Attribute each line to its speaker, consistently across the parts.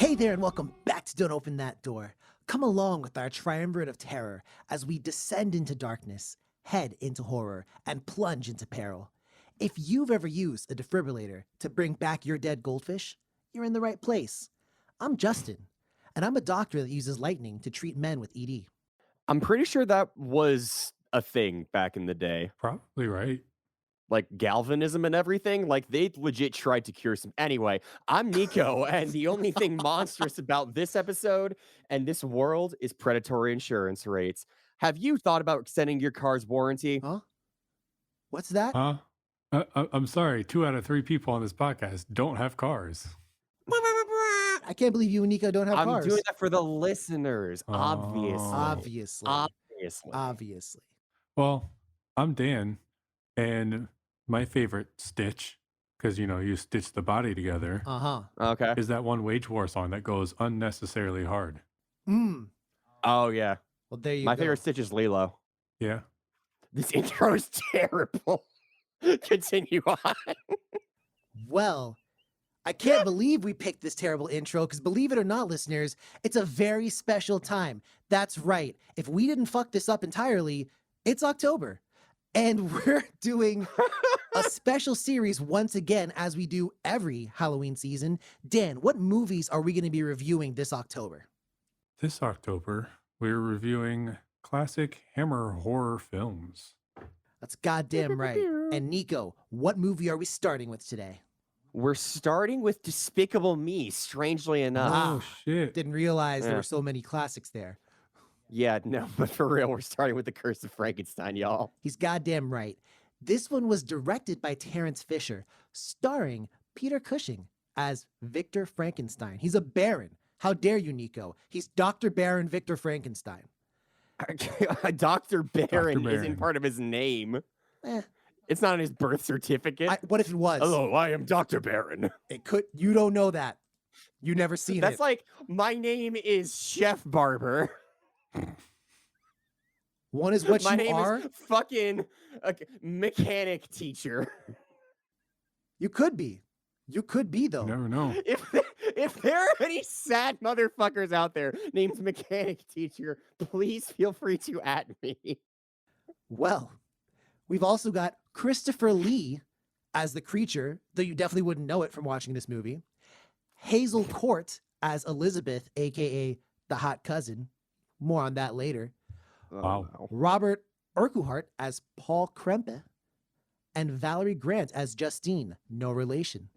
Speaker 1: Hey there and welcome back to Don't Open That Door. Come along with our triumvirate of terror as we descend into darkness, head into horror, and plunge into peril. If you've ever used a defibrillator to bring back your dead goldfish, you're in the right place. I'm Justin, and I'm a doctor that uses lightning to treat men with ED.
Speaker 2: I'm pretty sure that was a thing back in the day.
Speaker 3: Probably right.
Speaker 2: Like galvanism and everything. Like they legit tried to cure some. Anyway, I'm Nico, and the only thing monstrous about this episode and this world is predatory insurance rates. Have you thought about extending your car's warranty?
Speaker 1: Huh? What's that?
Speaker 3: Huh? I'm sorry. 2 out of 3 people on this podcast don't have cars.
Speaker 1: I can't believe you and Nico don't have cars.
Speaker 2: I'm doing that for the listeners,
Speaker 1: Obviously.
Speaker 2: obviously.
Speaker 3: Well, I'm Dan, and my favorite Stitch, because, you stitch the body together,
Speaker 2: Okay.
Speaker 3: is that one Wage War song that goes unnecessarily hard.
Speaker 2: Oh, yeah.
Speaker 1: Well, there you go.
Speaker 2: My favorite Stitch is Lilo.
Speaker 3: Yeah.
Speaker 2: This intro is terrible. Continue on.
Speaker 1: Well, I can't believe we picked this terrible intro because believe it or not, listeners, it's a very special time. That's right. If we didn't fuck this up entirely, it's October. And we're doing a special series once again, as we do every Halloween season. Dan, what movies are we going to be reviewing this October?
Speaker 3: This October, we're reviewing classic Hammer horror films.
Speaker 1: That's goddamn right. And Nico, what movie are we starting with today?
Speaker 2: We're starting with Despicable Me, strangely enough.
Speaker 3: Oh, shit.
Speaker 1: Didn't realize there were so many classics there.
Speaker 2: Yeah, no, but for real, we're starting with The Curse of Frankenstein, y'all.
Speaker 1: He's goddamn right. This one was directed by Terence Fisher, starring Peter Cushing as Victor Frankenstein. He's a Baron. How dare you, Nico? He's Dr. Baron Victor Frankenstein.
Speaker 2: Dr. Baron
Speaker 3: Baron.
Speaker 2: isn't part of his name.
Speaker 1: Eh,
Speaker 2: It's not on his birth certificate.
Speaker 1: what if it was?
Speaker 2: Hello, I am Dr. Baron.
Speaker 1: It could. You don't know that. You never seen
Speaker 2: That's
Speaker 1: it.
Speaker 2: like, my name is Chef Barber.
Speaker 1: One is what
Speaker 2: My
Speaker 1: you
Speaker 2: name
Speaker 1: are.
Speaker 2: is fucking mechanic teacher.
Speaker 1: You could be. You could be, though.
Speaker 3: You never know.
Speaker 2: If there are any sad motherfuckers out there named mechanic teacher, please feel free to at me.
Speaker 1: Well, we've also got Christopher Lee as the creature, though you definitely wouldn't know it from watching this movie. Hazel Court as Elizabeth, aka the hot cousin. More on that later.
Speaker 3: Wow.
Speaker 1: Robert Urquhart as Paul Krempe. And Valerie Grant as Justine, no relation.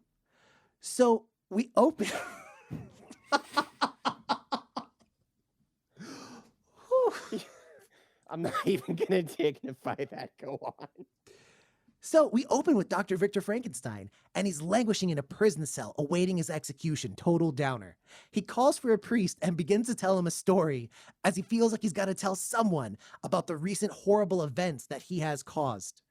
Speaker 1: So we open.
Speaker 2: I'm not even gonna dignify that. Go on.
Speaker 1: So we open with Dr. Victor Frankenstein, and he's languishing in a prison cell awaiting his execution, total downer. He calls for a priest and begins to tell him a story as he feels like he's got to tell someone about the recent horrible events that he has caused,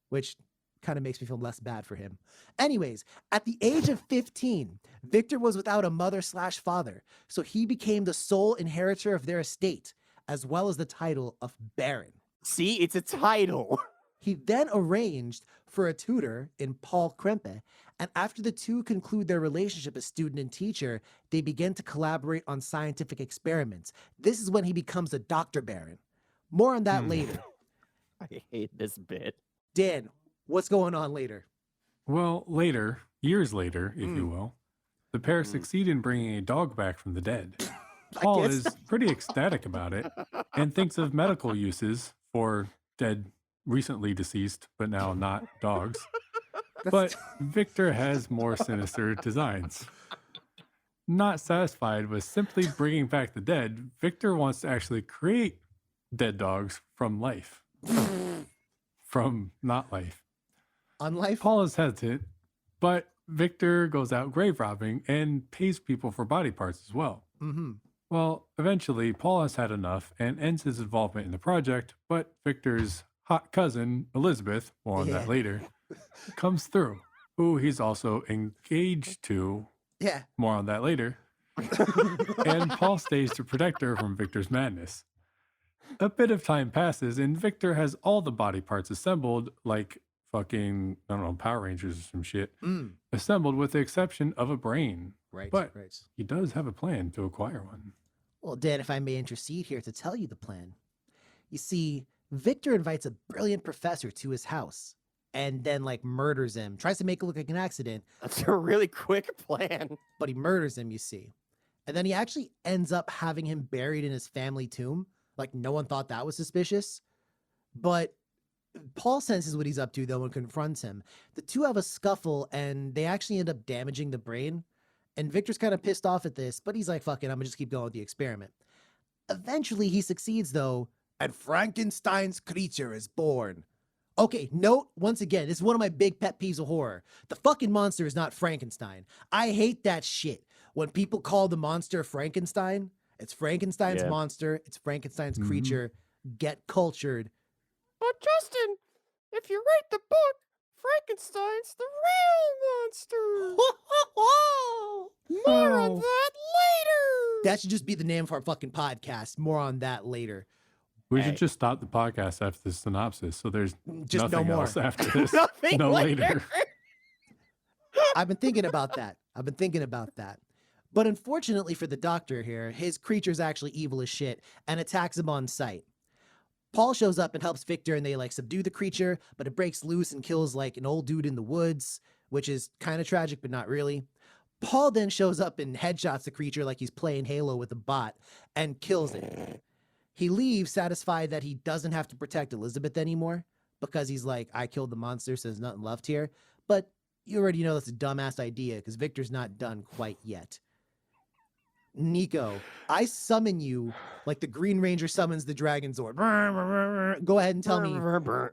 Speaker 1: which kind of makes me feel less bad for him. Anyways, at the age of 15, Victor was without a mother/father, so he became the sole inheritor of their estate, as well as the title of Baron.
Speaker 2: See, it's a title.
Speaker 1: He then arranged for a tutor in Paul Krempe, and after the two conclude their relationship as student and teacher, they begin to collaborate on scientific experiments. This is when he becomes a Dr. Baron. More on that later.
Speaker 2: I hate this bit.
Speaker 1: Dan, what's going on later?
Speaker 3: Well, later, years later, if you will, the pair succeed in bringing a dog back from the dead. Paul
Speaker 1: guess
Speaker 3: is pretty ecstatic about it and thinks of medical uses for dead, recently deceased, but now not dogs. But Victor has more sinister designs. Not satisfied with simply bringing back the dead, Victor wants to actually create dead dogs from life. From not life.
Speaker 1: Unlife?
Speaker 3: Paul is hesitant, but Victor goes out grave robbing and pays people for body parts as well.
Speaker 1: Mm-hmm.
Speaker 3: Well, eventually, Paul has had enough and ends his involvement in the project, but Victor's hot cousin, Elizabeth, more on that later, comes through, who he's also engaged to,
Speaker 1: Yeah.
Speaker 3: more on that later, and Paul stays to protect her from Victor's madness. A bit of time passes, and Victor has all the body parts assembled, like fucking, I don't know, Power Rangers or some shit,
Speaker 1: Mm.
Speaker 3: assembled with the exception of a brain.
Speaker 1: Right,
Speaker 3: But
Speaker 1: right.
Speaker 3: he does have a plan to acquire one.
Speaker 1: Well, Dan, if I may intercede here to tell you the plan. You see, Victor invites a brilliant professor to his house and then murders him, tries to make it look like an accident,
Speaker 2: That's a really quick plan.
Speaker 1: but he murders him, you see. And then he actually ends up having him buried in his family tomb. Like, no one thought that was suspicious. But Paul senses what he's up to, though, and confronts him. The two have a scuffle, and they actually end up damaging the brain. And Victor's kind of pissed off at this, but he's like, fuck it, I'm gonna just keep going with the experiment. Eventually, he succeeds, though, and Frankenstein's creature is born. Okay, note, once again, this is one of my big pet peeves of horror. The fucking monster is not Frankenstein. I hate that shit. When people call the monster Frankenstein, it's Frankenstein's
Speaker 2: Yeah.
Speaker 1: monster, it's Frankenstein's
Speaker 3: Mhm.
Speaker 1: creature. Get cultured.
Speaker 2: But Justin, if you read the book, Frankenstein's the real monster. More on
Speaker 3: Oh.
Speaker 2: that later.
Speaker 1: That should just be the name of our fucking podcast. More on that later.
Speaker 3: We
Speaker 2: Hey.
Speaker 3: should just stop the podcast after the synopsis, so there's
Speaker 1: Just no
Speaker 3: nothing
Speaker 1: more.
Speaker 3: else after this.
Speaker 2: Nothing
Speaker 3: no
Speaker 2: later.
Speaker 1: I've been thinking about that. But unfortunately for the doctor here, his creature's actually evil as shit and attacks him on sight. Paul shows up and helps Victor, and they subdue the creature, but it breaks loose and kills an old dude in the woods, which is kind of tragic, but not really. Paul then shows up and headshots the creature like he's playing Halo with a bot and kills it. He leaves satisfied that he doesn't have to protect Elizabeth anymore because he's like, I killed the monster, so there's nothing left here. But you already know that's a dumbass idea because Victor's not done quite yet. Nico, I summon you like the Green Ranger summons the Dragon Zord. Go ahead and tell me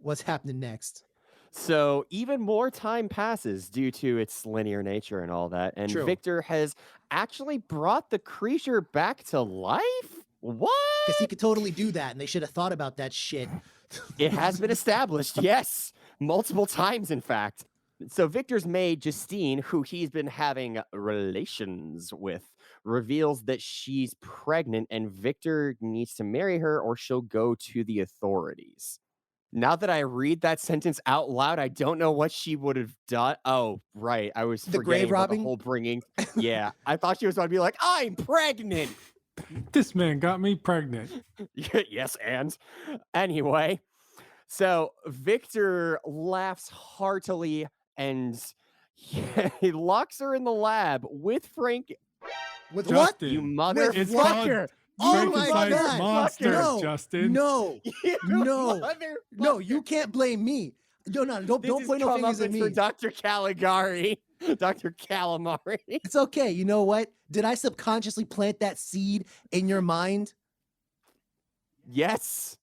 Speaker 1: what's happening next.
Speaker 2: So even more time passes due to its linear nature and all that, and
Speaker 1: True.
Speaker 2: Victor has actually brought the creature back to life? What?
Speaker 1: Because he could totally do that, and they should have thought about that shit.
Speaker 2: It has been established, yes, multiple times, in fact. So Victor's maid, Justine, who he's been having relations with, reveals that she's pregnant and Victor needs to marry her or she'll go to the authorities. Now that I read that sentence out loud, I don't know what she would have done. Oh, right. I was
Speaker 1: The
Speaker 2: forgetting
Speaker 1: grave
Speaker 2: about
Speaker 1: robbing?
Speaker 2: the whole bringing. Yeah, I thought she was going to be like, I'm pregnant.
Speaker 3: This man got me pregnant.
Speaker 2: Yes, and anyway, so Victor laughs heartily and he locks her in the lab with Frank.
Speaker 1: With
Speaker 3: Justin,
Speaker 2: You mother.
Speaker 1: With
Speaker 3: it's
Speaker 1: what?
Speaker 3: called
Speaker 1: Oh my
Speaker 3: Frankenstein's
Speaker 1: God.
Speaker 3: monster,
Speaker 1: No,
Speaker 3: Justin.
Speaker 1: No,
Speaker 2: You
Speaker 1: No. no,
Speaker 2: motherfucker.
Speaker 1: you can't blame me. Don't
Speaker 2: This is
Speaker 1: point no fingers at
Speaker 2: comeuppance
Speaker 1: me.
Speaker 2: for Dr. Caligari, Dr. Calamari.
Speaker 1: It's okay. You know what? Did I subconsciously plant that seed in your mind?
Speaker 2: Yes.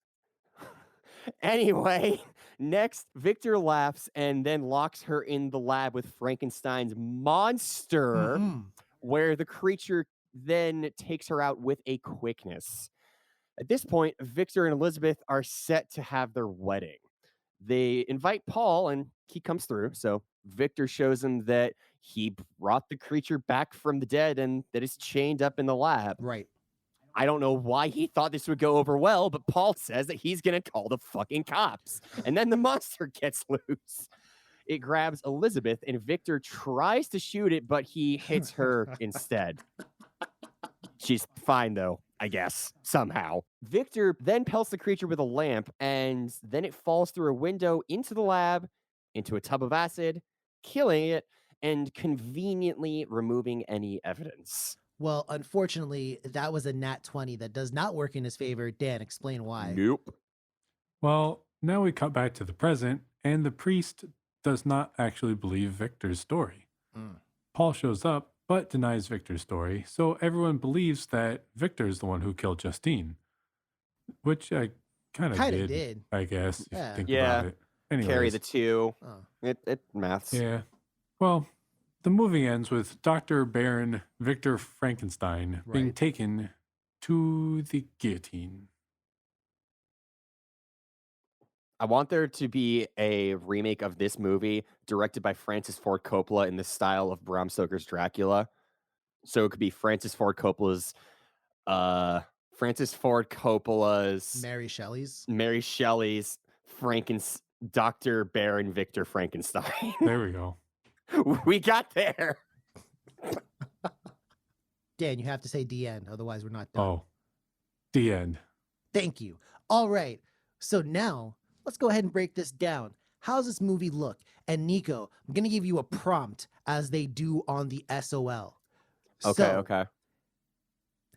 Speaker 2: Anyway, next, Victor laughs and then locks her in the lab with Frankenstein's monster,
Speaker 1: Mhm.
Speaker 2: where the creature then takes her out with a quickness. At this point, Victor and Elizabeth are set to have their wedding. They invite Paul and he comes through. So Victor shows him that he brought the creature back from the dead and that it's chained up in the lab.
Speaker 1: Right.
Speaker 2: I don't know why he thought this would go over well, but Paul says that he's going to call the fucking cops. And then the monster gets loose. It grabs Elizabeth and Victor tries to shoot it, but he hits her instead. She's fine though, I guess, somehow. Victor then pelts the creature with a lamp and then it falls through a window into the lab, into a tub of acid, killing it and conveniently removing any evidence.
Speaker 1: Well, unfortunately, that was a nat 20 that does not work in his favor. Dan, explain why.
Speaker 2: Nope.
Speaker 3: Well, now we cut back to the present, and the priest does not actually believe Victor's story.
Speaker 1: Mm.
Speaker 3: Paul shows up, but denies Victor's story, so everyone believes that Victor is the one who killed Justine, which I kind
Speaker 1: Kinda
Speaker 3: of
Speaker 1: did.
Speaker 3: I guess, if
Speaker 1: Yeah.
Speaker 3: you think
Speaker 2: Yeah.
Speaker 3: about it. Anyways,
Speaker 2: Carry the two.
Speaker 1: Oh.
Speaker 2: It maths.
Speaker 3: yeah. Well, the movie ends with Dr. Baron Victor Frankenstein being
Speaker 1: Right.
Speaker 3: taken to the guillotine.
Speaker 2: I want there to be a remake of this movie directed by Francis Ford Coppola in the style of Bram Stoker's Dracula. So it could be Francis Ford Coppola's
Speaker 1: Mary Shelley's.
Speaker 2: Mary Shelley's Dr. Baron Victor Frankenstein.
Speaker 3: There we go.
Speaker 2: We got there.
Speaker 1: Dan, you have to say the end, otherwise we're not done.
Speaker 3: Oh, the end.
Speaker 1: Thank you. All right. So now let's go ahead and break this down. How's this movie look? And Nico, I'm going to give you a prompt as they do on the SOL.
Speaker 2: Okay.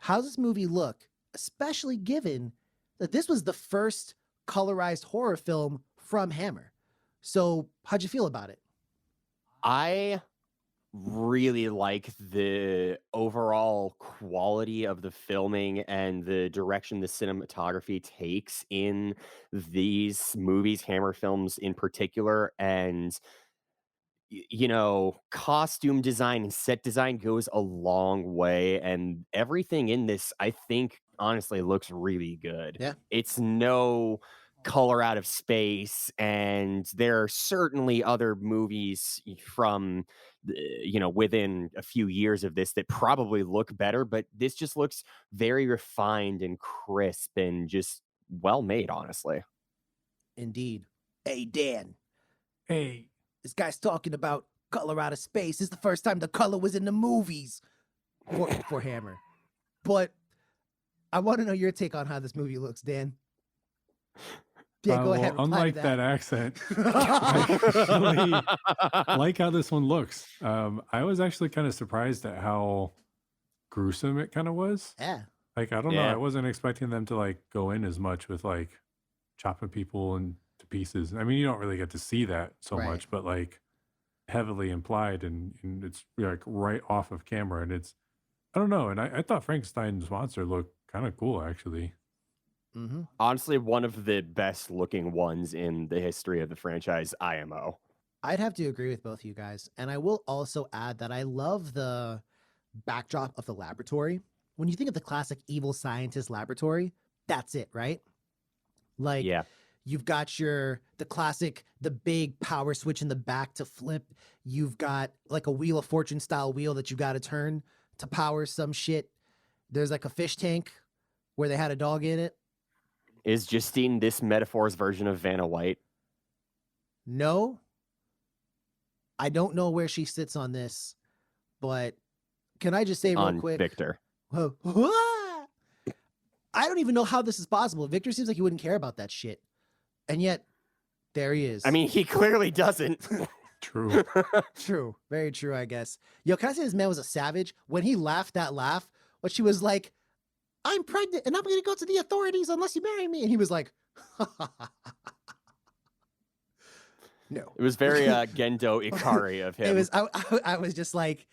Speaker 1: How's this movie look? Especially given that this was the first colorized horror film from Hammer. So how'd you feel about it?
Speaker 2: I really like the overall quality of the filming and the direction the cinematography takes in these movies, Hammer films in particular. And costume design and set design goes a long way, and everything in this, I think, honestly looks really good.
Speaker 1: Yeah.
Speaker 2: It's no color out of space, and there are certainly other movies from within a few years of this that probably look better, but this just looks very refined and crisp and just well made, honestly.
Speaker 1: Indeed. Hey, Dan,
Speaker 3: Hey,
Speaker 1: this guy's talking about color out of space. This is the first time the color was in the movies for Hammer. But I want to know your take on how this movie looks, Dan. Yeah, go ahead.
Speaker 3: Well,
Speaker 1: reply
Speaker 3: unlike
Speaker 1: to
Speaker 3: that accent, I actually like how this one looks. I was actually kind of surprised at how gruesome it kind of was.
Speaker 1: Yeah.
Speaker 3: Like, I don't know.
Speaker 2: Yeah.
Speaker 3: I wasn't expecting them to like go in as much with like chopping people into pieces. I mean, you don't really get to see that so
Speaker 1: Right.
Speaker 3: much, but like heavily implied, and it's like right off of camera. And it's, I don't know. And I thought Frankenstein's monster looked kind of cool, actually.
Speaker 1: Mm-hmm.
Speaker 2: Honestly, one of the best looking ones in the history of the franchise, IMO.
Speaker 1: I'd have to agree with both of you guys. And I will also add that I love the backdrop of the laboratory. When you think of the classic evil scientist laboratory, that's it, right? Like,
Speaker 2: Yeah.
Speaker 1: you've got the big power switch in the back to flip. You've got like a Wheel of Fortune style wheel that you got to turn to power some shit. There's like a fish tank where they had a dog in it.
Speaker 2: Is Justine this metaphor's version of Vanna White?
Speaker 1: No, I don't know where she sits on this, but can I just say real
Speaker 2: On
Speaker 1: quick?
Speaker 2: Victor.
Speaker 1: I don't even know how this is possible. Victor seems like he wouldn't care about that shit. And yet, there he is.
Speaker 2: I mean, he clearly doesn't.
Speaker 3: True.
Speaker 1: True. Very true, I guess. Yo, can I say this man was a savage? When he laughed that laugh, when she was like, I'm pregnant and I'm going to go to the authorities unless you marry me. And he was like, no.
Speaker 2: It was very Gendo Ikari of him.
Speaker 1: It was, I was just like,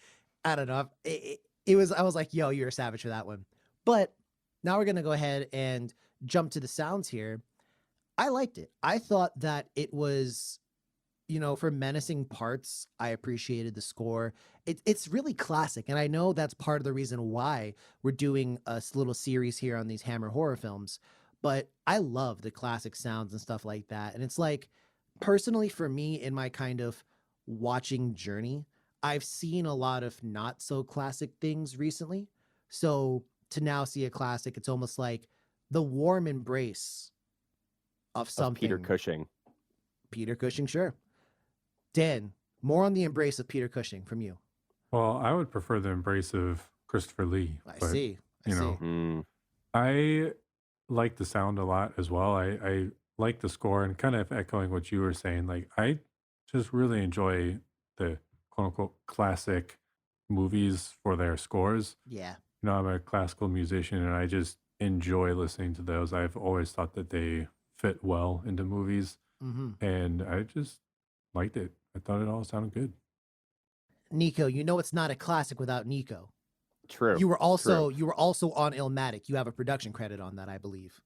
Speaker 1: I don't know. I was like, yo, you're a savage for that one. But now we're going to go ahead and jump to the sounds here. I liked it. I thought that it was, for menacing parts, I appreciated the score. It's really classic. And I know that's part of the reason why we're doing a little series here on these Hammer horror films. But I love the classic sounds and stuff like that. And it's like, personally for me, in my kind of watching journey, I've seen a lot of not so classic things recently. So to now see a classic, it's almost like the warm embrace of something.
Speaker 2: Peter Cushing.
Speaker 1: Peter Cushing, sure. Dan, more on the embrace of Peter Cushing from you.
Speaker 3: Well, I would prefer the embrace of Christopher Lee.
Speaker 1: I
Speaker 3: but,
Speaker 1: see. I
Speaker 3: you
Speaker 1: see.
Speaker 3: know,
Speaker 2: Mm.
Speaker 3: I like the sound a lot as well. I like the score, and kind of echoing what you were saying. Like, I just really enjoy the quote unquote classic movies for their scores.
Speaker 1: Yeah.
Speaker 3: I'm a classical musician, and I just enjoy listening to those. I've always thought that they fit well into movies,
Speaker 1: Mm-hmm.
Speaker 3: and I just liked it. I thought it all sounded good.
Speaker 1: Nico, it's not a classic without Nico.
Speaker 2: True.
Speaker 1: You were also on Illmatic. You have a production credit on that, I believe.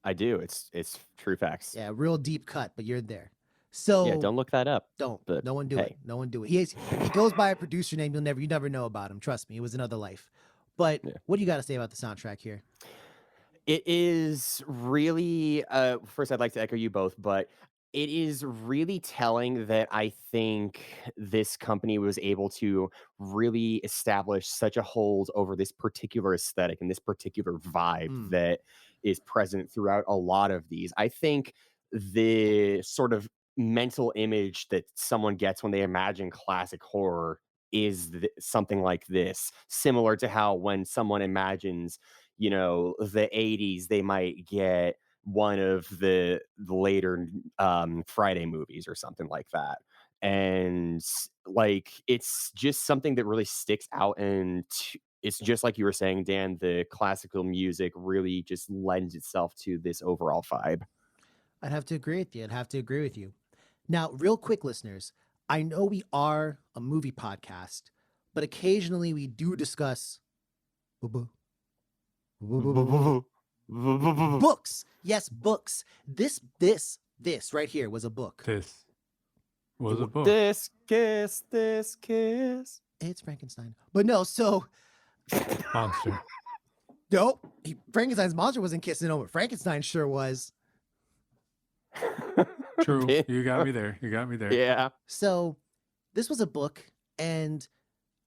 Speaker 2: I do. It's true facts.
Speaker 1: Yeah, real deep cut, but you're there. So
Speaker 2: Yeah, don't look that up.
Speaker 1: Don't.
Speaker 2: But
Speaker 1: No one do
Speaker 2: hey.
Speaker 1: it. No one do it. He goes by a producer name you never know about him. Trust me, it was another life. But
Speaker 2: Yeah.
Speaker 1: what do you got to say about the soundtrack here?
Speaker 2: It is really first I'd like to echo you both, but it is really telling that I think this company was able to really establish such a hold over this particular aesthetic and this particular vibe
Speaker 1: Mm.
Speaker 2: that is present throughout a lot of these. I think the sort of mental image that someone gets when they imagine classic horror is something like this, similar to how when someone imagines, the 80s, they might get one of the later Friday movies or something like that. And like it's just something that really sticks out, and it's just like you were saying, Dan, the classical music really just lends itself to this overall vibe.
Speaker 1: I'd have to agree with you. I'd have to agree with you. Now, real quick, listeners, I know we are a movie podcast, but occasionally we do discuss books. Yes, books. This right here was a book.
Speaker 3: This was a book.
Speaker 2: This kiss.
Speaker 1: It's Frankenstein. But no, so
Speaker 3: Monster.
Speaker 1: nope. Frankenstein's monster wasn't kissing over. Frankenstein sure was.
Speaker 3: True. You got me there. You got me there.
Speaker 2: Yeah.
Speaker 1: So this was a book, and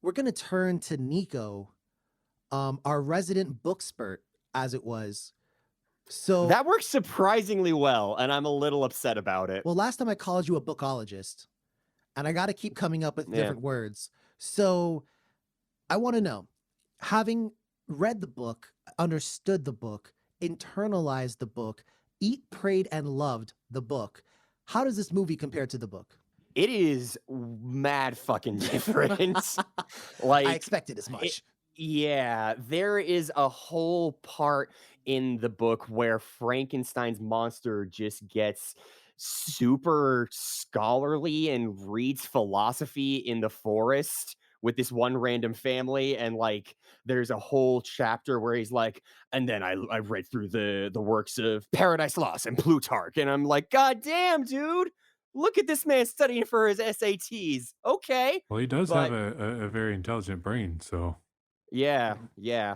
Speaker 1: we're gonna turn to Nico, our resident book spurt, as it was. So
Speaker 2: That works surprisingly well, and I'm a little upset about it.
Speaker 1: well, last time I called you a bookologist, and I got to keep coming up with different words. So I want to know, having read the book, understood the book, internalized the book, eat, prayed, and loved the book, how does this movie compare to the book?
Speaker 2: It is mad fucking different. Like
Speaker 1: I expected as much.
Speaker 2: Yeah, there is a whole part in the book where Frankenstein's monster just gets super scholarly and reads philosophy in the forest with this one random family. And like there's a whole chapter where he's like, and then I read through the works of Paradise Lost and Plutarch, and I'm like, God damn, dude, look at this man studying for his SATs. Okay.
Speaker 3: Well, he does
Speaker 2: But
Speaker 3: have a very intelligent brain, so
Speaker 2: yeah,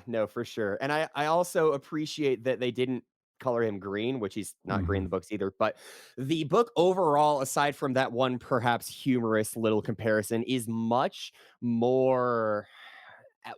Speaker 2: no, for sure. And I also appreciate that they didn't color him green, which he's not green in the books either. But the book overall, aside from that one perhaps humorous little comparison, is much more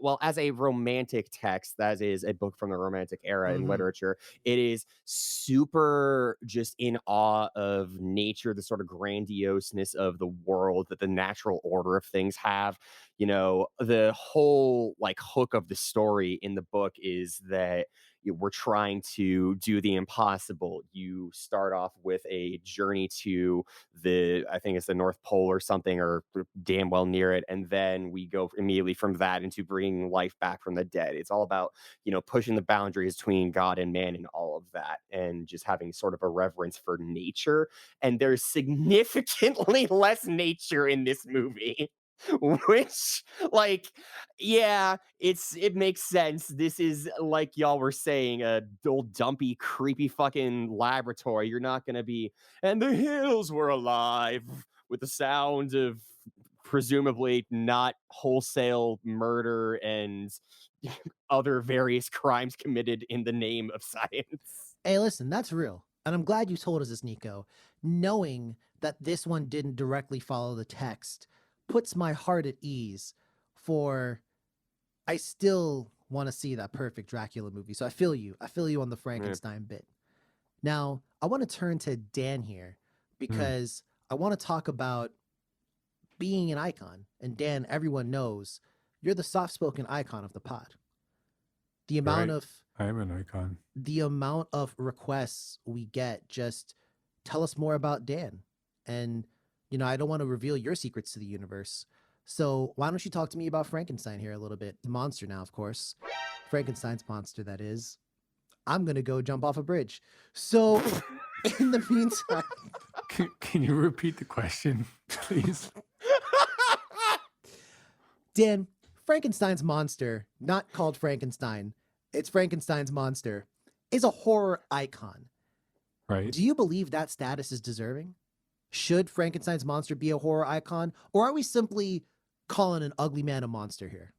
Speaker 2: well, as a romantic text, that is a book from the romantic era in literature, it is super just in awe of nature, the sort of grandioseness of the world that the natural order of things have. The whole like hook of the story in the book is that we're trying to do the impossible. You start off with a journey to I think it's the North Pole or something, or damn well near it. And then we go immediately from that into bringing life back from the dead. It's all about, pushing the boundaries between God and man and all of that, and just having sort of a reverence for nature. And there's significantly less nature in this movie. Which, like, yeah, it makes sense. This is, like y'all were saying, a old dumpy creepy fucking laboratory. You're not gonna be, and the hills were alive with the sound of presumably not wholesale murder and other various crimes committed in the name of science.
Speaker 1: Hey, listen, that's real. And I'm glad you told us this, Nico. Knowing that this one didn't directly follow the text puts my heart at ease, for I still want to see that perfect Dracula movie. So I feel you. I feel you on the Frankenstein bit. Now, I want to turn to Dan here because I want to talk about being an icon. And Dan, everyone knows you're the soft-spoken icon of the pod. The amount of
Speaker 3: I am an icon.
Speaker 1: The amount of requests we get, just tell us more about Dan. And I don't want to reveal your secrets to the universe. So why don't you talk to me about Frankenstein here a little bit? The monster now, of course. Frankenstein's monster, that is. I'm going to go jump off a bridge. So in the meantime...
Speaker 3: Can you repeat the question, please?
Speaker 1: Dan, Frankenstein's monster, not called Frankenstein, it's Frankenstein's monster, is a horror icon.
Speaker 3: Right.
Speaker 1: Do you believe that status is deserving? Should Frankenstein's monster be a horror icon, or are we simply calling an ugly man a monster here?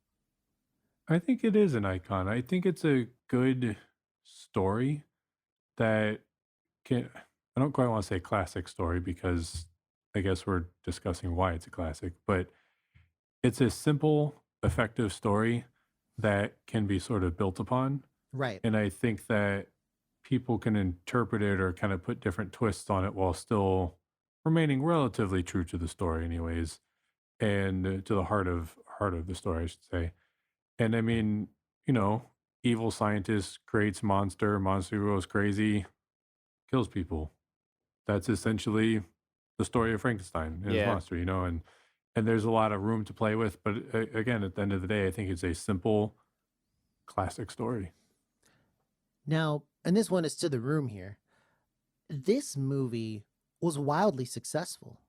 Speaker 3: I think it is an icon. I think it's a good story that I don't quite want to say classic story, because I guess we're discussing why it's a classic, but it's a simple, effective story that can be sort of built upon.
Speaker 1: Right.
Speaker 3: And I think that people can interpret it or kind of put different twists on it while still remaining relatively true to the story, anyways, and to the heart of the story, I should say. And I mean, you know, evil scientist creates monster goes crazy, kills people. That's essentially the story of Frankenstein and his
Speaker 2: Yeah.
Speaker 3: monster, and there's a lot of room to play with. But again, at the end of the day, I think it's a simple, classic story.
Speaker 1: Now, and this one is to the room here. This movie was wildly successful.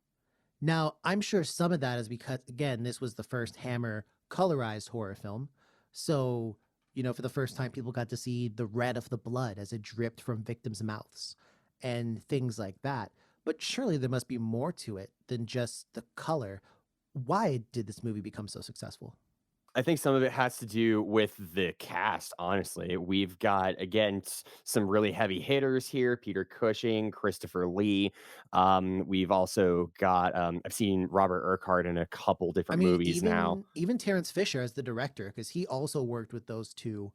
Speaker 1: Now, I'm sure some of that is because, again, this was the first Hammer colorized horror film. So, for the first time, people got to see the red of the blood as it dripped from victims' mouths and things like that. But surely there must be more to it than just the color. Why did this movie become so successful?
Speaker 2: I think some of it has to do with the cast, honestly. We've got, again, some really heavy hitters here: Peter Cushing, Christopher Lee. We've also got, I've seen Robert Urquhart in a couple
Speaker 1: I
Speaker 2: different
Speaker 1: mean,
Speaker 2: movies now.
Speaker 1: even Terence Fisher as the director, because he also worked with those two,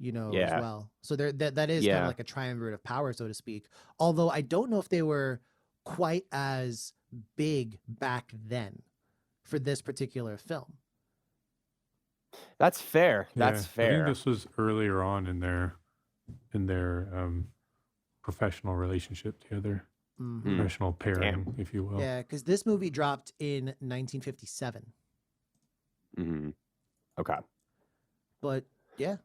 Speaker 1: as
Speaker 2: Yeah.
Speaker 1: well. So that is kind of
Speaker 2: Yeah.
Speaker 1: like a triumvirate of power, so to speak. Although I don't know if they were quite as big back then for this particular film.
Speaker 2: That's fair.
Speaker 3: Yeah,
Speaker 2: That's
Speaker 3: I think
Speaker 2: fair.
Speaker 3: this was earlier on in their professional relationship together,
Speaker 1: Hmm.
Speaker 3: professional pairing,
Speaker 2: Damn.
Speaker 3: if you will.
Speaker 1: Yeah, because this movie dropped in 1957.
Speaker 2: Hmm. Okay.
Speaker 1: But yeah,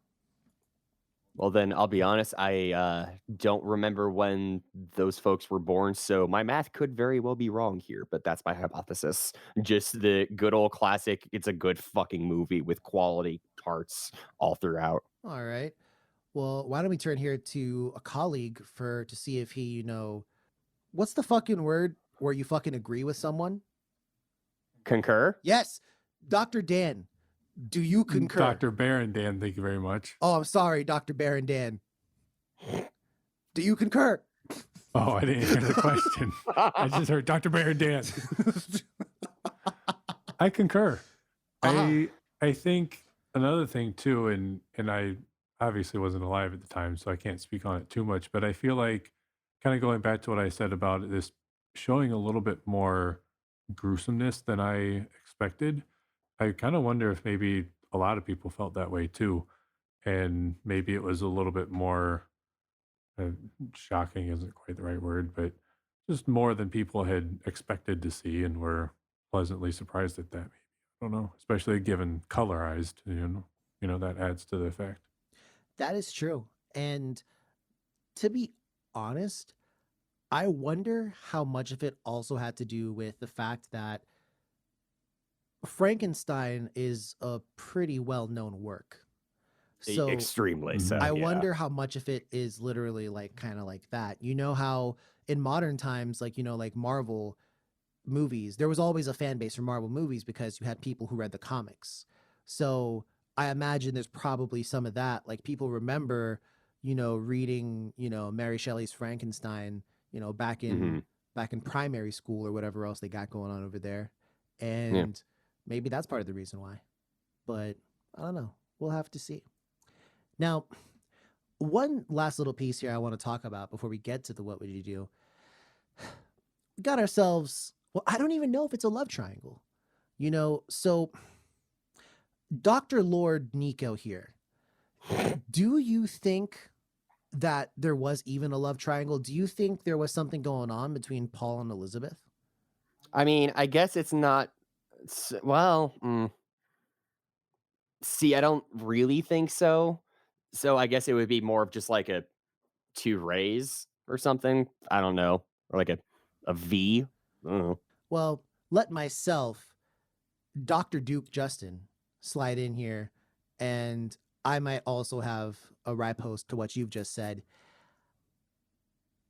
Speaker 2: Well, then I'll be honest. I don't remember when those folks were born, so my math could very well be wrong here. But that's my hypothesis. Just the good old classic. It's a good fucking movie with quality parts all throughout.
Speaker 1: all right. Well, why don't we turn here to a colleague to see if he, what's the fucking word where you fucking agree with someone?
Speaker 2: Concur?
Speaker 1: Yes, Dr. Dan. Do you concur?
Speaker 3: Dr. Baron Dan, thank you very much.
Speaker 1: Oh, I'm sorry, Dr. Baron Dan. Do you concur?
Speaker 3: Oh, I didn't hear the question. I just heard Dr. Baron Dan. I concur.
Speaker 1: Uh-huh.
Speaker 3: I think another thing too, and I obviously wasn't alive at the time, so I can't speak on it too much, but I feel like kind of going back to what I said about this showing a little bit more gruesomeness than I expected. I kind of wonder if maybe a lot of people felt that way too, and maybe it was a little bit more uh, shocking isn't quite the right word, but just more than people had expected to see and were pleasantly surprised at that. Maybe I don't know, especially given colorized. That adds to the effect.
Speaker 1: That is true. And to be honest, I wonder how much of it also had to do with the fact that Frankenstein is a pretty well known work. So
Speaker 2: Extremely
Speaker 3: Mhm.
Speaker 2: so.
Speaker 1: I
Speaker 2: Yeah.
Speaker 1: wonder how much of it is literally like kind of like that. You know how in modern times, like, like Marvel movies, there was always a fan base for Marvel movies because you had people who read the comics. So I imagine there's probably some of that. Like people remember, reading, Mary Shelley's Frankenstein, back in
Speaker 2: Hmm.
Speaker 1: primary school or whatever else they got going on over there.
Speaker 2: Yeah.
Speaker 1: And maybe that's part of the reason why. But I don't know. We'll have to see. Now, one last little piece here I want to talk about before we get to the what would you do. We got ourselves, well, I don't even know if it's a love triangle. So Dr. Lord Nico here. Do you think that there was even a love triangle? Do you think there was something going on between Paul and Elizabeth?
Speaker 2: I mean, I guess it's not. Well, see, I don't really think so. So I guess it would be more of just like a two rays or something. I don't know, or like a V. I don't know.
Speaker 1: Well, let myself, Dr. Duke Justin, slide in here, and I might also have a riposte to what you've just said.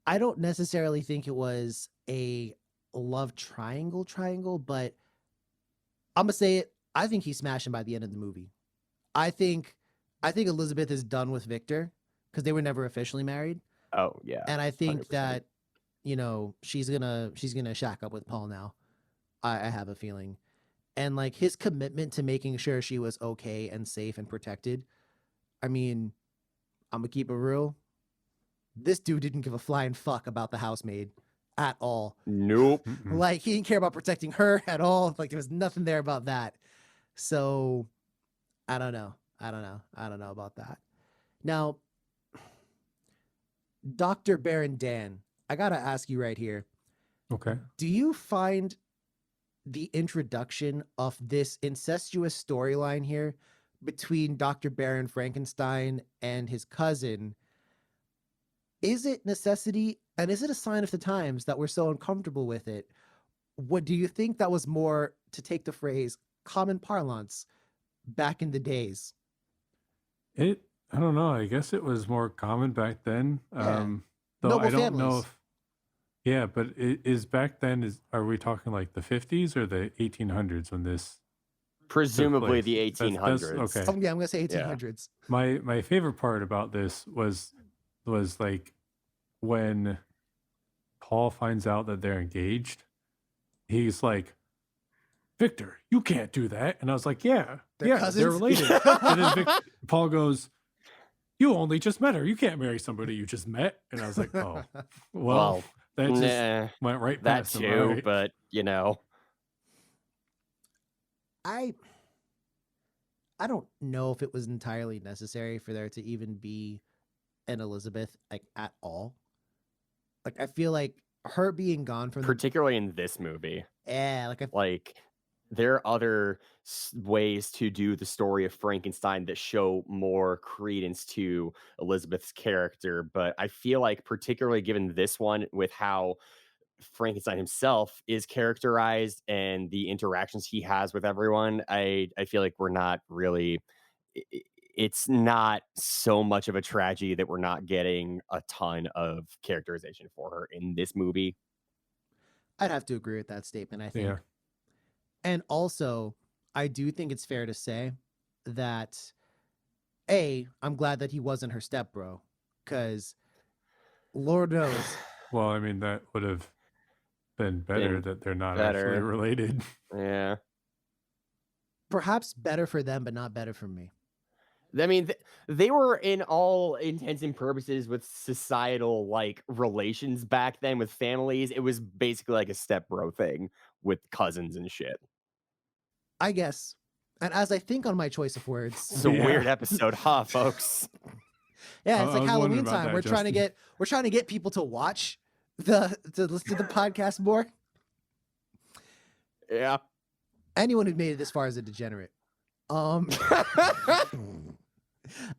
Speaker 1: I don't necessarily think it was a love triangle, but I'm gonna say it. I think he's smashing by the end of the movie. I think I think Elizabeth is done with Victor because they were never officially married,
Speaker 2: Oh yeah,
Speaker 1: and I think
Speaker 2: 100%.
Speaker 1: that she's gonna shack up with Paul now. I have a feeling, and like his commitment to making sure she was okay and safe and protected. I mean, I'm gonna keep it real. This dude didn't give a flying fuck about the housemaid at all.
Speaker 2: Nope.
Speaker 1: Like, he didn't care about protecting her at all. Like, there was nothing there about that. So, I don't know. I don't know about that. Now, Dr. Baron Dan, I gotta ask you right here.
Speaker 3: Okay.
Speaker 1: Do you find the introduction of this incestuous storyline here between Dr. Baron Frankenstein and his cousin, is it necessity, and is it a sign of the times that we're so uncomfortable with it? What do you think that was more, to take the phrase, common parlance back in the days?
Speaker 3: I don't know. I guess it was more common back then.
Speaker 1: Yeah.
Speaker 3: Though
Speaker 1: Noble
Speaker 3: I don't know
Speaker 1: families.
Speaker 3: if. Yeah, but is back then? Are we talking like the 50s or the 1800s when this?
Speaker 2: Presumably
Speaker 3: place?
Speaker 2: the
Speaker 3: That's
Speaker 2: 1800s.
Speaker 3: okay.
Speaker 1: Oh, yeah, I'm gonna say
Speaker 2: Yeah.
Speaker 1: 1800s.
Speaker 3: My favorite part about this was like when Paul finds out that they're engaged. He's like, Victor, you can't do that. And I was like, yeah,
Speaker 1: They're
Speaker 3: they're
Speaker 1: cousins?
Speaker 3: related. And then Paul goes, you only just met her. You can't marry somebody you just met. And I was like, oh, well, that just
Speaker 2: nah,
Speaker 3: went right
Speaker 2: that
Speaker 3: past him.
Speaker 2: too,
Speaker 3: All right.
Speaker 2: but
Speaker 1: I don't know if it was entirely necessary for there to even be an Elizabeth, like, at all. Like, I feel like her being gone from
Speaker 2: particularly in this movie.
Speaker 1: like
Speaker 2: There are other ways to do the story of Frankenstein that show more credence to Elizabeth's character, but I feel like particularly given this one with how Frankenstein himself is characterized and the interactions he has with everyone, I feel like we're not really it's not so much of a tragedy that we're not getting a ton of characterization for her in this movie.
Speaker 1: I'd have to agree with that statement, I think.
Speaker 3: Yeah.
Speaker 1: And also, I do think it's fair to say that I'm glad that he wasn't her stepbro, because Lord knows.
Speaker 3: Well, I mean, that would have been better that they're not actually related.
Speaker 2: Yeah.
Speaker 1: Perhaps better for them, but not better for me.
Speaker 2: I mean, they were in all intents and purposes with societal like relations back then with families. It was basically like a stepbro thing with cousins and shit.
Speaker 1: I guess. And as I think on my choice of words,
Speaker 2: It's a weird episode, huh, folks?
Speaker 1: yeah, it's like Halloween time.
Speaker 3: That,
Speaker 1: we're trying to get people to watch to listen to the podcast more.
Speaker 2: Yeah.
Speaker 1: Anyone who made it this far is a degenerate.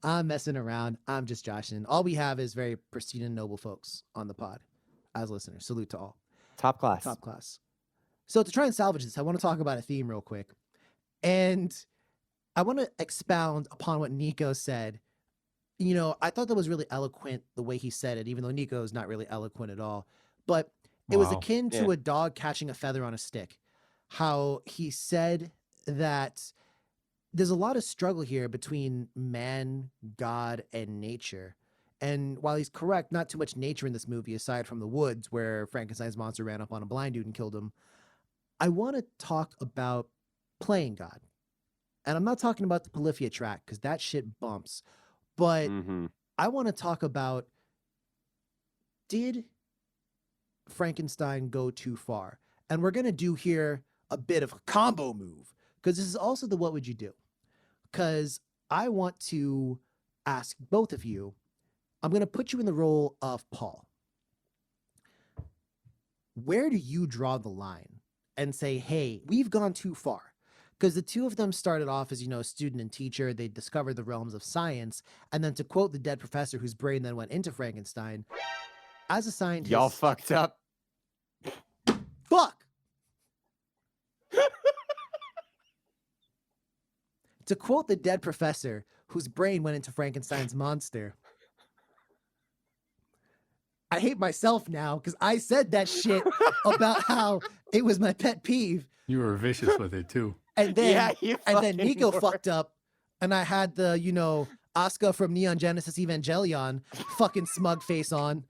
Speaker 1: I'm messing around. I'm just joshing. All we have is very pristine and noble folks on the pod as listeners. Salute to all.
Speaker 2: Top class.
Speaker 1: Top class. So to try and salvage this, I want to talk about a theme real quick. And I want to expound upon what Nico said. You know, I thought that was really eloquent the way he said it, even though Nico is not really eloquent at all. But it was akin to a dog catching a feather on a stick. How he said that there's a lot of struggle here between man, God, and nature. And while he's correct, not too much nature in this movie aside from the woods where Frankenstein's monster ran up on a blind dude and killed him. I want to talk about playing God. And I'm not talking about the Polyphia track because that shit bumps. But I want to talk about, did Frankenstein go too far? And we're going to do here a bit of a combo move because this is also the what would you do? Because I want to ask both of you, I'm going to put you in the role of Paul. Where do you draw the line and say, hey, we've gone too far? Because the two of them started off as, student and teacher. They discovered the realms of science. And then to quote the dead professor whose brain then went into Frankenstein, as a scientist...
Speaker 2: Y'all fucked up.
Speaker 1: Fuck! To quote the dead professor whose brain went into Frankenstein's monster, I hate myself now because I said that shit about how it was my pet peeve.
Speaker 3: You were vicious with it too.
Speaker 1: And then,
Speaker 2: then
Speaker 1: Nico fucked up, and I had the, Oscar from Neon Genesis Evangelion fucking smug face on.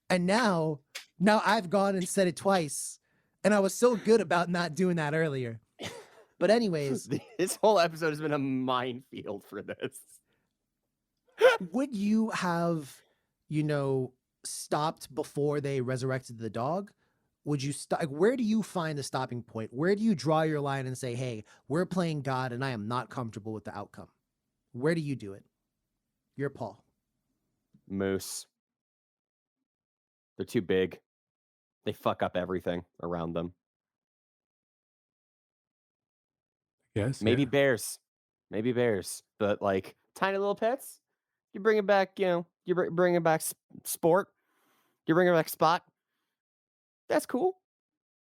Speaker 1: And now I've gone and said it twice. And I was so good about not doing that earlier. But anyways.
Speaker 2: This whole episode has been a minefield for this.
Speaker 1: Would you have, stopped before they resurrected the dog? Would you stop? Like, where do you find the stopping point? Where do you draw your line and say, "Hey, we're playing God, and I am not comfortable with the outcome"? Where do you do it? You're Paul.
Speaker 2: Moose. They're too big. They fuck up everything around them.
Speaker 3: Yes,
Speaker 2: Maybe
Speaker 3: yeah.
Speaker 2: bears. Maybe bears. But like tiny little pets, you bring it back, you bring it back sport. You bring it back spot. That's cool.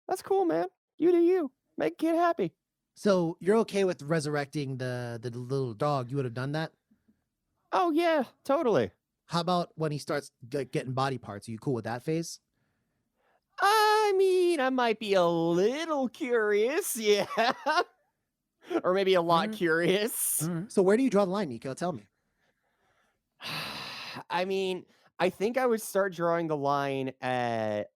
Speaker 2: That's cool, man. You do you. Make a kid happy.
Speaker 1: So you're okay with resurrecting the little dog? You would have done that.
Speaker 2: Oh yeah, totally.
Speaker 1: How about when he starts getting body parts? Are you cool with that phase?
Speaker 2: I mean, I might be a little curious, yeah. Or maybe a lot
Speaker 3: Alright.
Speaker 2: curious.
Speaker 3: All right.
Speaker 1: So where do you draw the line, Nico? Tell me.
Speaker 2: I mean, I think I would start drawing the line at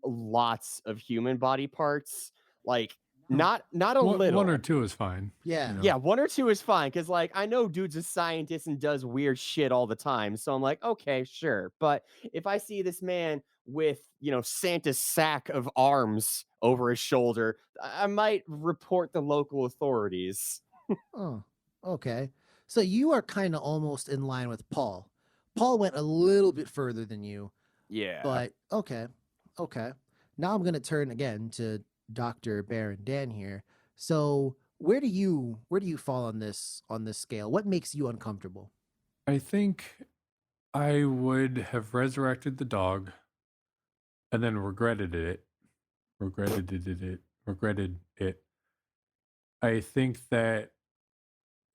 Speaker 2: lots of human body parts, like not a
Speaker 3: One or
Speaker 2: little.
Speaker 3: two is fine.
Speaker 1: Yeah.
Speaker 2: Yeah, one or two is fine because, like, I know dude's a scientist and does weird shit all the time. So I'm like, okay, sure. But if I see this man with, Santa's sack of arms over his shoulder, I might report the local authorities.
Speaker 1: Oh, okay. So you are kind of almost in line with Paul. Paul went a little bit further than you,
Speaker 2: Yeah.
Speaker 1: but okay. Okay. Now I'm going to turn again to Dr. Baron Dan here. So, where do you fall on this scale? What makes you uncomfortable?
Speaker 3: I think I would have resurrected the dog and then regretted it. Regretted it. I think that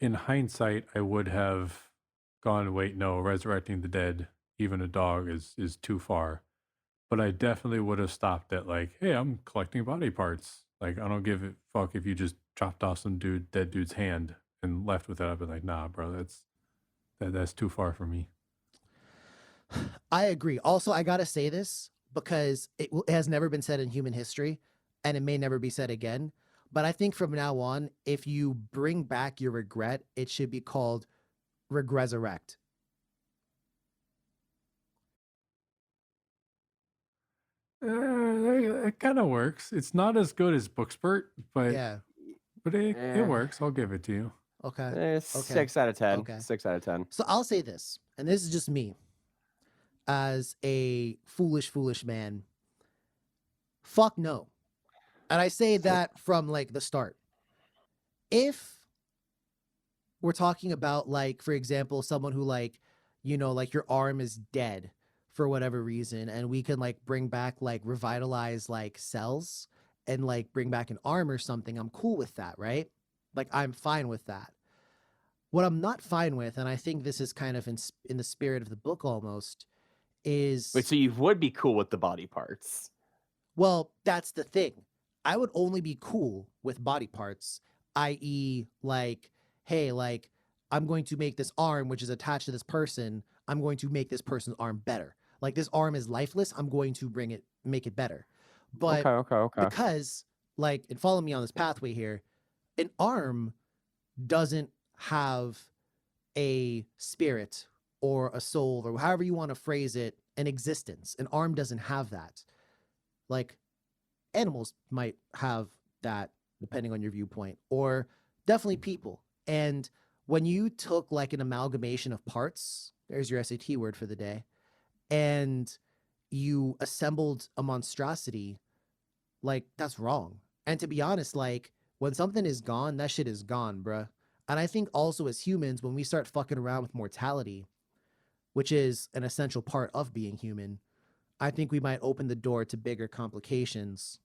Speaker 3: in hindsight, I would have gone, wait, no, resurrecting the dead, even a dog, is too far. But I definitely would have stopped at like, hey, I'm collecting body parts. Like, I don't give a fuck if you just chopped off some dead dude's hand and left with it. I'd be like, nah, bro, that's too far for me.
Speaker 1: I agree. Also, I got to say this because it has never been said in human history and it may never be said again. But I think from now on, if you bring back your regret, it should be called regresurrect.
Speaker 3: It kind of works. It's not as good as Bookspurt, but
Speaker 1: Yeah.
Speaker 3: it
Speaker 2: Eh,
Speaker 3: works. I'll give it to you.
Speaker 1: Okay. Okay.
Speaker 2: 6 out of 10.
Speaker 1: Okay.
Speaker 2: 6 out of 10.
Speaker 1: So I'll say this, and this is just me as a foolish, foolish man. Fuck no. And I say that from like the start. If we're talking about, like, for example, someone who, like, like your arm is dead for whatever reason, and we can like bring back, like, revitalize like cells and like bring back an arm or something, I'm cool with that, right? Like, I'm fine with that. What I'm not fine with, and I think this is kind of in the spirit of the book almost,
Speaker 2: Wait,
Speaker 1: is,
Speaker 2: so you would be cool with the body parts?
Speaker 1: well, that's the thing. I would only be cool with body parts, i.e., like, hey, like, I'm going to make this arm, which is attached to this person, I'm going to make this person's arm better. Like, this arm is lifeless, I'm going to make it better.
Speaker 2: Okay,
Speaker 1: But
Speaker 2: okay, okay.
Speaker 1: because, like, and follow me on this pathway here, an arm doesn't have a spirit or a soul or however you want to phrase it, an existence. An arm doesn't have that. Like, animals might have that depending on your viewpoint, or definitely people. And when you took like an amalgamation of parts, there's your SAT word for the day, and you assembled a monstrosity, like, that's wrong. And to be honest, like, when something is gone, that shit is gone, bruh. And I think also as humans, when we start fucking around with mortality, which is an essential part of being human, I think we might open the door to bigger complications.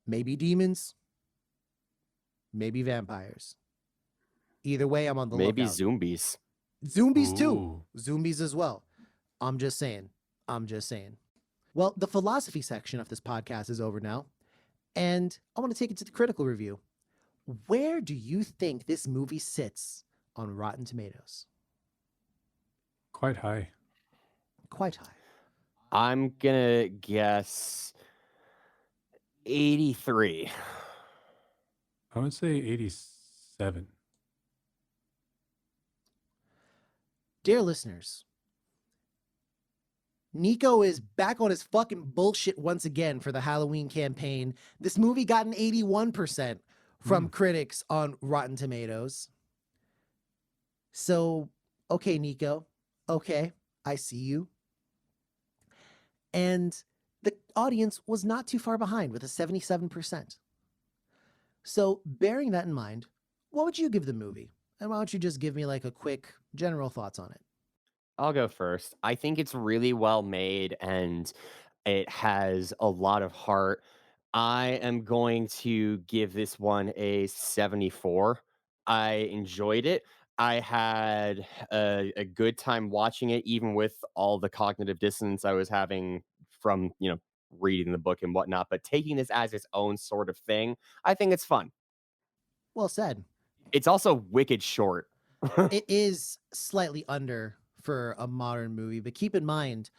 Speaker 1: Maybe demons, maybe vampires. Either way, I'm on the
Speaker 2: Maybe
Speaker 1: lookout.
Speaker 2: zombies.
Speaker 1: Zombies too.
Speaker 3: Ooh.
Speaker 1: Zombies as well. I'm just saying. I'm just saying. Well, the philosophy section of this podcast is over now, and I want to take it to the critical review. Where do you think this movie sits on Rotten Tomatoes?
Speaker 3: Quite high.
Speaker 1: Quite high.
Speaker 2: I'm gonna guess 83.
Speaker 3: I would say 87.
Speaker 1: Dear listeners, Nico is back on his fucking bullshit once again for the Halloween campaign. This movie got an 81% from critics on Rotten Tomatoes. So, okay, Nico. Okay, I see you. And the audience was not too far behind with a 77%. So, bearing that in mind, what would you give the movie? And why don't you just give me like a quick general thoughts on it?
Speaker 2: I'll go first. I think it's really well made and it has a lot of heart. I am going to give this one a 74. I enjoyed it. I had a good time watching it, even with all the cognitive dissonance I was having from, reading the book and whatnot. But taking this as its own sort of thing, I think it's fun.
Speaker 1: Well said.
Speaker 2: It's also wicked short.
Speaker 1: It is slightly under for a modern movie, but keep in mind,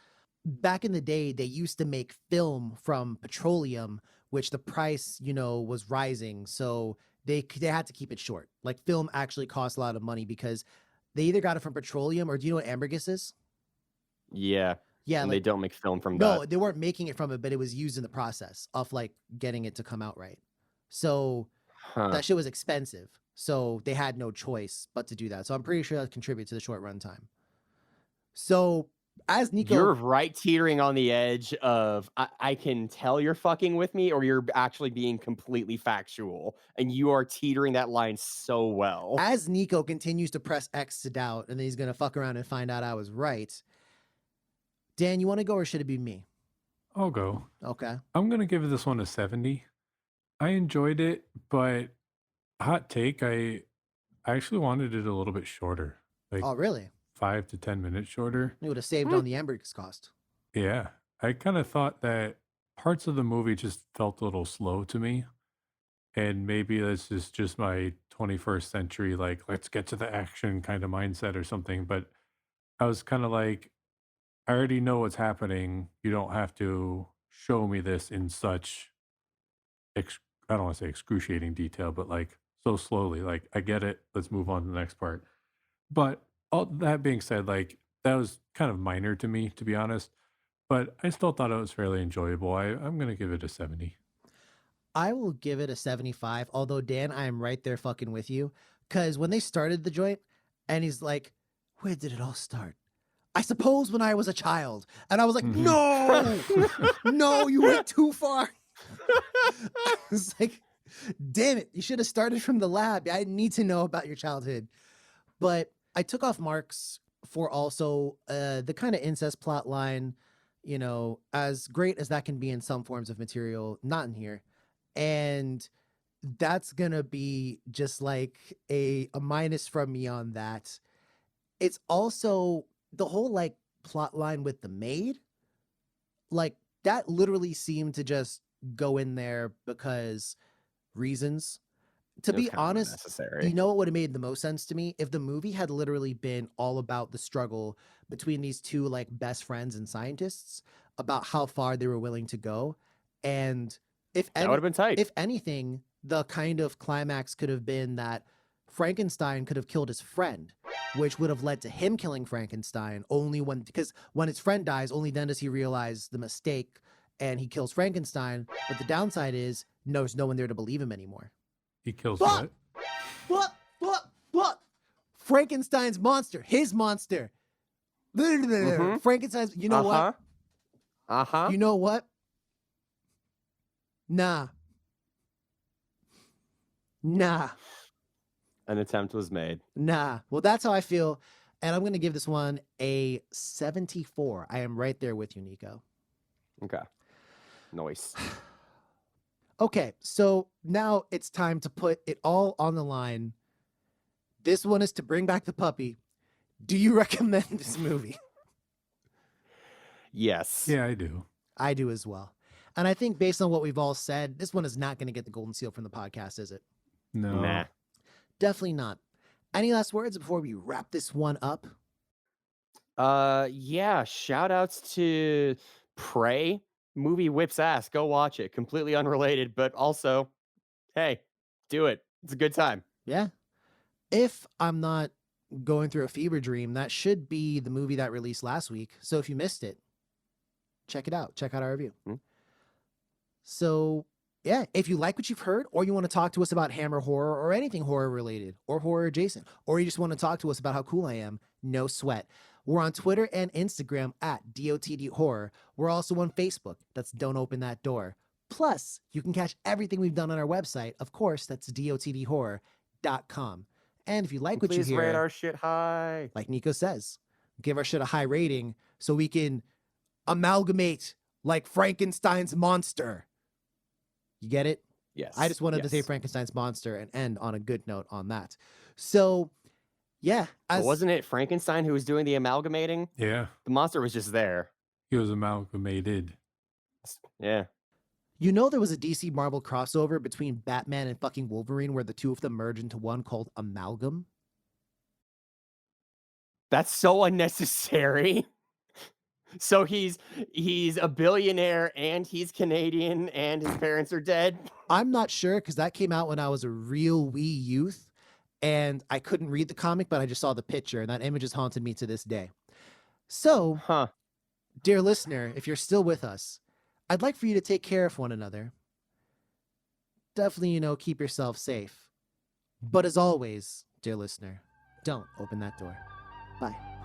Speaker 1: back in the day, they used to make film from petroleum, which the price, was rising. So they had to keep it short. Like film actually costs a lot of money because they either got it from petroleum or do you know what ambergris is?
Speaker 2: Yeah.
Speaker 1: Yeah,
Speaker 2: And
Speaker 1: like
Speaker 2: they don't make film from
Speaker 1: no,
Speaker 2: that.
Speaker 1: they weren't making it from it, but it was used in the process of like getting it to come out right. So
Speaker 2: Huh.
Speaker 1: that shit was expensive. So they had no choice but to do that. So I'm pretty sure that contributes to the short runtime. So as Nico,
Speaker 2: You're right teetering on the edge of I can tell you're fucking with me or you're actually being completely factual. And you are teetering that line so well.
Speaker 1: as Nico continues to press X to doubt, and then he's gonna fuck around and find out I was right. Dan, you want to go or should it be me?
Speaker 3: I'll go.
Speaker 1: Okay.
Speaker 3: I'm going to give this one a 70. I enjoyed it, but hot take, I actually wanted it a little bit shorter, like
Speaker 1: Oh, really?
Speaker 3: 5 to 10 minutes shorter.
Speaker 1: It would have saved on the ambergris cost.
Speaker 3: Yeah. I kind of thought that parts of the movie just felt a little slow to me. And maybe this is just my 21st century, like, let's get to the action kind of mindset or something. But I was kind of like, I already know what's happening. You don't have to show me this in such, I don't want to say excruciating detail, but like so slowly. Like, I get it. Let's move on to the next part. But all that being said, like, that was kind of minor to me, to be honest. But I still thought it was fairly enjoyable. I'm going to give it a 70.
Speaker 1: I will give it a 75. Although, Dan, I am right there fucking with you. Because when they started the joint, and he's like, where did it all start? I suppose when I was a child. And I was like, no, no, you went too far. I was like, damn it, you should have started from the lab. I need to know about your childhood. But I took off marks for also the kind of incest plot line, as great as that can be in some forms of material, not in here. And that's gonna be just like a minus from me on that. It's also the whole like plot line with the maid, like that literally seemed to just go in there because reasons. To
Speaker 2: It was
Speaker 1: be
Speaker 2: kind of
Speaker 1: honest,
Speaker 2: unnecessary.
Speaker 1: you know what would have made the most sense to me? If the movie had literally been all about the struggle between these two like best friends and scientists, about how far they were willing to go. And
Speaker 2: That would have been tight.
Speaker 1: if anything, the kind of climax could have been that Frankenstein could have killed his friend, which would have led to him killing Frankenstein only because when his friend dies, only then does he realize the mistake and he kills Frankenstein. But the downside is there's no one there to believe him anymore.
Speaker 3: He kills
Speaker 1: What?
Speaker 3: what?
Speaker 1: Frankenstein's monster, his monster. Frankenstein's, you know what?
Speaker 2: Uh-huh.
Speaker 1: You know what? Nah.
Speaker 2: An attempt was made.
Speaker 1: Nah. Well, that's how I feel. And I'm going to give this one a 74. I am right there with you, Nico.
Speaker 2: Okay. Nice.
Speaker 1: Okay, so now it's time to put it all on the line. This one is to bring back the puppy. Do you recommend this movie?
Speaker 2: Yes.
Speaker 3: Yeah, I do.
Speaker 1: I do as well. And I think based on what we've all said, this one is not going to get the golden seal from the podcast, is it?
Speaker 3: No.
Speaker 2: Nah.
Speaker 1: Definitely not. Any last words before we wrap this one up?
Speaker 2: Yeah, shout outs to Prey. Movie whips ass. Go watch it. Completely unrelated, but also, hey, do it. It's a good time.
Speaker 1: Yeah. If I'm not going through a fever dream, that should be the movie that released last week. So if you missed it, check it out. Check out our review.
Speaker 2: Hmm.
Speaker 1: So, yeah, if you like what you've heard, or you want to talk to us about Hammer horror or anything horror related or horror adjacent, or you just want to talk to us about how cool I am, no sweat. We're on Twitter and Instagram at DOTD Horror. We're also on Facebook. That's Don't Open That Door. Plus, you can catch everything we've done on our website. Of course, that's dotdhorror.com. And if you like what you
Speaker 2: Please rate
Speaker 1: hear,
Speaker 2: our shit high.
Speaker 1: like Nico says, give our shit a high rating so we can amalgamate like Frankenstein's monster. You get it?
Speaker 2: Yes.
Speaker 1: I just wanted to say
Speaker 2: yes.
Speaker 1: Frankenstein's monster and end on a good note on that. So, yeah.
Speaker 2: But wasn't it Frankenstein who was doing the amalgamating?
Speaker 3: Yeah.
Speaker 2: The monster was just there.
Speaker 3: He was amalgamated.
Speaker 2: Yeah.
Speaker 1: You know there was a DC Marvel crossover between Batman and fucking Wolverine where the two of them merge into one called Amalgam?
Speaker 2: That's so unnecessary. So he's a billionaire and he's Canadian and his parents are dead.
Speaker 1: I'm not sure because that came out when I was a real wee youth and I couldn't read the comic, but I just saw the picture and that image has haunted me to this day. So,
Speaker 2: Huh.
Speaker 1: dear listener, if you're still with us, I'd like for you to take care of one another. Definitely, keep yourself safe. But as always, dear listener, don't open that door. Bye.